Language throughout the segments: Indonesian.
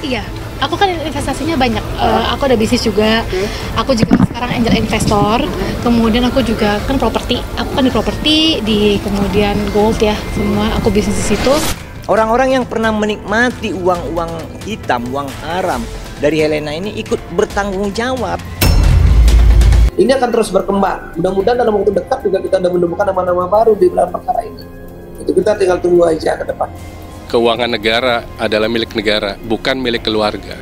Iya, aku kan investasinya banyak. Aku ada bisnis juga. Aku juga sekarang angel investor. Kemudian aku juga kan properti. Aku kan di properti, di kemudian gold ya. Semua aku bisnis di situ. Orang-orang yang pernah menikmati uang-uang hitam, uang haram dari Helena ini ikut bertanggung jawab. Ini akan terus berkembang. Mudah-mudahan dalam waktu dekat juga kita sudah menemukan nama-nama baru di dalam perkara ini. Itu kita tinggal tunggu aja ke depan. Keuangan negara adalah milik negara, bukan milik keluarga.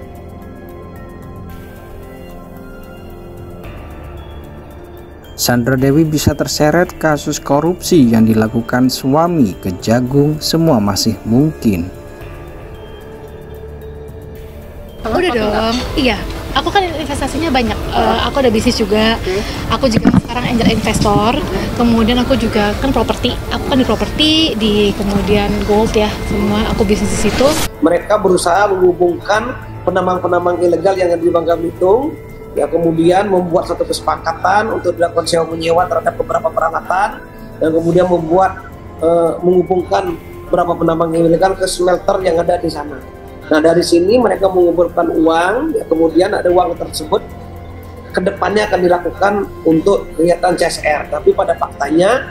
Sandra Dewi bisa terseret kasus korupsi yang dilakukan suami Kejagung, semua masih mungkin. Udah dong, iya. Aku kan investasinya banyak. Aku ada bisnis juga. Aku juga sekarang angel investor. Kemudian aku juga kan properti. Aku kan di properti, di kemudian gold ya. Semua aku bisnis di situ. Mereka berusaha menghubungkan penambang-penambang ilegal yang ada di Bangka Belitung, ya, kemudian membuat satu kesepakatan untuk dilakukan sewa menyewa terhadap beberapa peralatan, dan kemudian menghubungkan beberapa penambang ilegal ke smelter yang ada di sana. Nah, dari sini mereka mengumpulkan uang, ya, kemudian ada uang tersebut kedepannya akan dilakukan untuk kegiatan CSR, tapi pada faktanya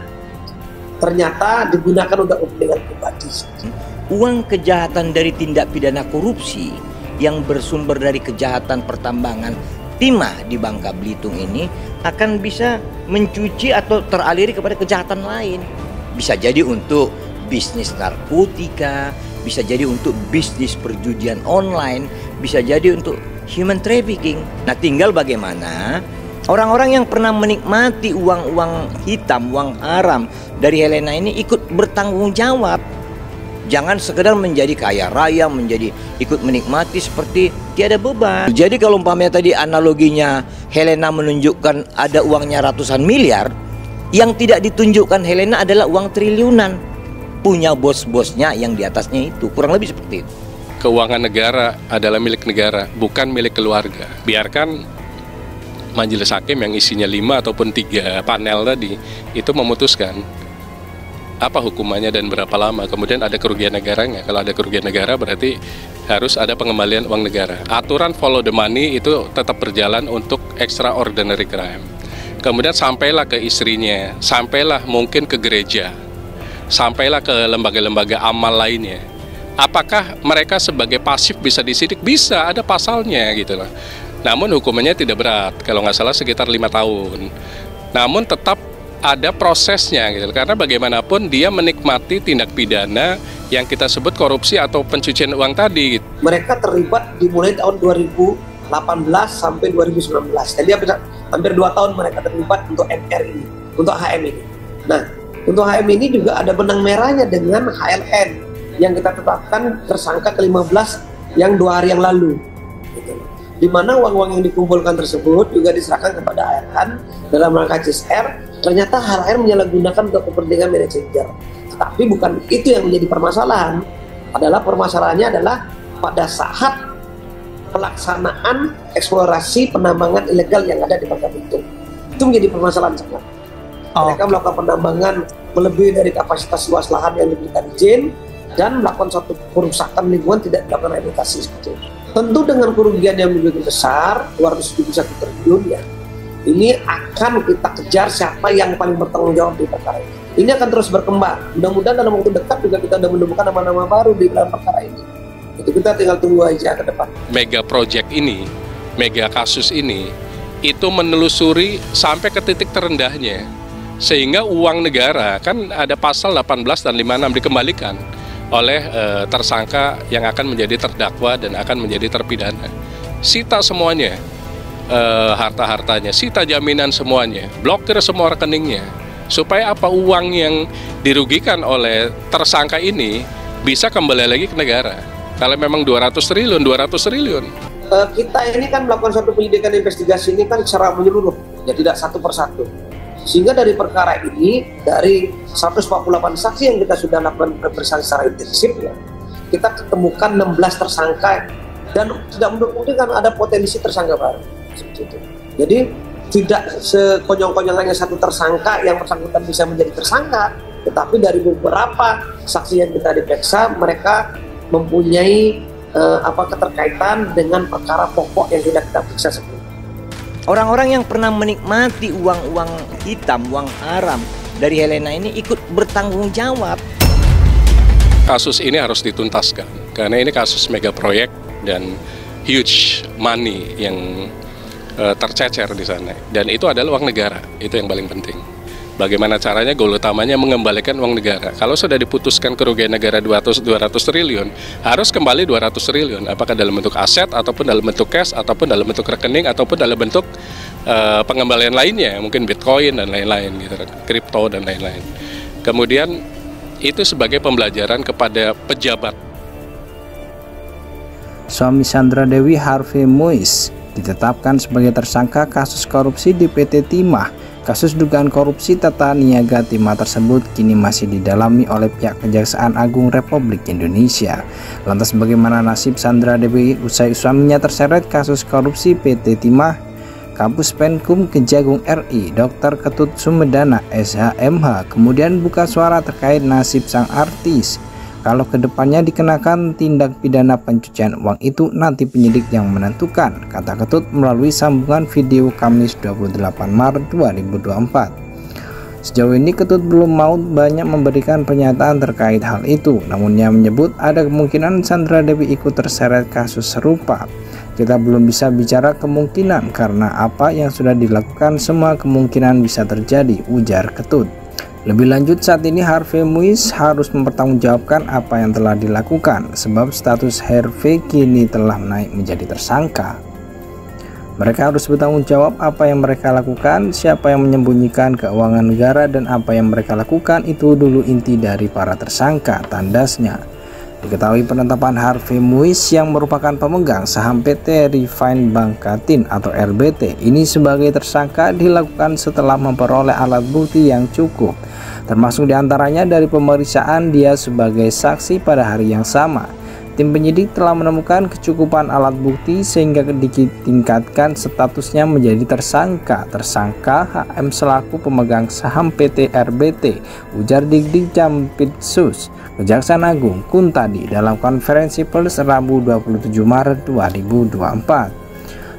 ternyata digunakan untuk kepentingan pribadi. Uang kejahatan dari tindak pidana korupsi yang bersumber dari kejahatan pertambangan timah di Bangka Belitung ini akan bisa mencuci atau teraliri kepada kejahatan lain. Bisa jadi untuk bisnis narkotika, bisa jadi untuk bisnis perjudian online, bisa jadi untuk human trafficking. Nah, tinggal bagaimana orang-orang yang pernah menikmati uang-uang hitam, uang haram dari Helena ini ikut bertanggung jawab. Jangan sekedar menjadi kaya raya, ikut menikmati seperti tiada beban. Jadi kalau umpamanya tadi analoginya Helena menunjukkan ada uangnya ratusan miliar, yang tidak ditunjukkan Helena adalah uang triliunan. Punya bos-bosnya yang di atasnya itu, kurang lebih seperti itu. Keuangan negara adalah milik negara, bukan milik keluarga. Biarkan majelis hakim yang isinya 5 ataupun 3 panel tadi itu memutuskan apa hukumannya dan berapa lama. Kemudian ada kerugian negaranya. Kalau ada kerugian negara berarti harus ada pengembalian uang negara. Aturan follow the money itu tetap berjalan untuk extraordinary crime. Kemudian sampailah ke istrinya, sampailah mungkin ke gereja, sampailah ke lembaga-lembaga amal lainnya. Apakah mereka sebagai pasif bisa disidik? Bisa, ada pasalnya gitu loh. Namun hukumannya tidak berat, kalau nggak salah sekitar 5 tahun. Namun tetap ada prosesnya gitu, karena bagaimanapun dia menikmati tindak pidana yang kita sebut korupsi atau pencucian uang tadi gitu. Mereka terlibat dimulai tahun 2018 sampai 2019. Jadi hampir 2 tahun mereka terlibat untuk MR ini, untuk HM ini. Nah, untuk HM ini juga ada benang merahnya dengan HLN yang kita tetapkan tersangka ke-15 yang 2 hari yang lalu. Gitu. Di mana uang-uang yang dikumpulkan tersebut juga diserahkan kepada HLN dalam rangka CSR. Ternyata HLN menyalahgunakan untuk kepentingan manajer. Tapi bukan itu yang menjadi permasalahan. Permasalahannya adalah pada saat pelaksanaan eksplorasi penambangan ilegal yang ada di Bangka Belitung. Itu menjadi permasalahan sangat. Mereka melakukan penambangan melebihi dari kapasitas luas lahan yang diberikan izin dan melakukan suatu perusakan lingkungan tidak dilakukan rehabilitasi seperti itu. Tentu dengan kerugian yang begitu besar, 271 triliun ya, ini akan kita kejar siapa yang paling bertanggung jawab di perkara ini. Ini akan terus berkembang. Mudah-mudahan dalam waktu dekat juga kita sudah menemukan nama-nama baru di dalam perkara ini. Itu kita tinggal tunggu aja ke depan. Mega project ini, mega kasus ini, itu menelusuri sampai ke titik terendahnya. Sehingga uang negara, kan ada pasal 18 dan 56 dikembalikan oleh tersangka yang akan menjadi terdakwa dan akan menjadi terpidana. Sita semuanya, harta-hartanya, sita jaminan semuanya, blokir semua rekeningnya. Supaya apa uang yang dirugikan oleh tersangka ini bisa kembali lagi ke negara. Kalau memang 200 triliun, 200 triliun. Kita ini kan melakukan suatu penyelidikan investigasi ini kan secara menyeluruh, ya tidak satu persatu. Sehingga dari perkara ini, dari 148 saksi yang kita sudah lakukan pemeriksaan secara intensif, ya, kita ketemukan 16 tersangka dan tidak memungkinkan ada potensi tersangka baru. Seperti itu. Jadi tidak sekonyong-konyong hanya satu tersangka yang bersangkutan bisa menjadi tersangka, tetapi dari beberapa saksi yang kita diperiksa mereka mempunyai apa keterkaitan dengan perkara pokok yang sudah kita periksa sebelumnya. Orang-orang yang pernah menikmati uang-uang hitam, uang haram dari Helena ini ikut bertanggung jawab. Kasus ini harus dituntaskan karena ini kasus mega proyek dan huge money yang tercecer di sana, dan itu adalah uang negara. Itu yang paling penting. Bagaimana caranya? Goal utamanya mengembalikan uang negara. Kalau sudah diputuskan kerugian negara 200 triliun, harus kembali 200 triliun. Apakah dalam bentuk aset, ataupun dalam bentuk cash, ataupun dalam bentuk rekening, ataupun dalam bentuk pengembalian lainnya, mungkin Bitcoin dan lain-lain, gitu, kripto dan lain-lain. Kemudian itu sebagai pembelajaran kepada pejabat. Suami Sandra Dewi, Harvey Muiz, ditetapkan sebagai tersangka kasus korupsi di PT Timah. Kasus dugaan korupsi tata niaga Timah tersebut kini masih didalami oleh pihak Kejaksaan Agung Republik Indonesia. Lantas bagaimana nasib Sandra Dewi usai suaminya terseret kasus korupsi PT Timah? Kapus Penkum Kejagung RI, Dr. Ketut Sumedana, SHMH, kemudian buka suara terkait nasib sang artis. Kalau kedepannya dikenakan tindak pidana pencucian uang itu nanti penyidik yang menentukan, kata Ketut melalui sambungan video Kamis 28 Maret 2024. Sejauh ini Ketut belum mau banyak memberikan pernyataan terkait hal itu, namun ia menyebut ada kemungkinan Sandra Dewi ikut terseret kasus serupa. Kita belum bisa bicara kemungkinan karena apa yang sudah dilakukan semua kemungkinan bisa terjadi, ujar Ketut. Lebih lanjut, saat ini Harvey Muiz harus mempertanggungjawabkan apa yang telah dilakukan sebab status Harvey kini telah naik menjadi tersangka. Mereka harus bertanggung jawab apa yang mereka lakukan, siapa yang menyembunyikan keuangan negara, dan apa yang mereka lakukan itu dulu inti dari para tersangka, tandasnya. Diketahui penetapan Harvey Muiz yang merupakan pemegang saham PT Refine Bangkatin atau RBT ini sebagai tersangka dilakukan setelah memperoleh alat bukti yang cukup, termasuk diantaranya dari pemeriksaan dia sebagai saksi pada hari yang sama. Tim penyidik telah menemukan kecukupan alat bukti sehingga ditingkatkan statusnya menjadi tersangka. Tersangka HM selaku pemegang saham PT RBT, ujar Digdik Jampitsus Kejaksaan Agung Kuntadi dalam konferensi pers Rabu 27 Maret 2024.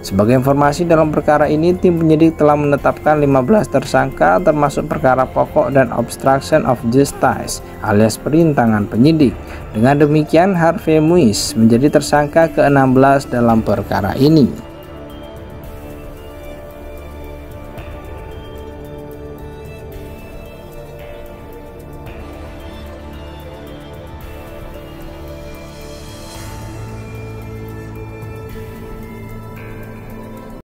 Sebagai informasi, dalam perkara ini tim penyidik telah menetapkan 15 tersangka termasuk perkara pokok dan obstruction of justice alias perintangan penyidik. Dengan demikian Harvey Muiz menjadi tersangka ke-16 dalam perkara ini.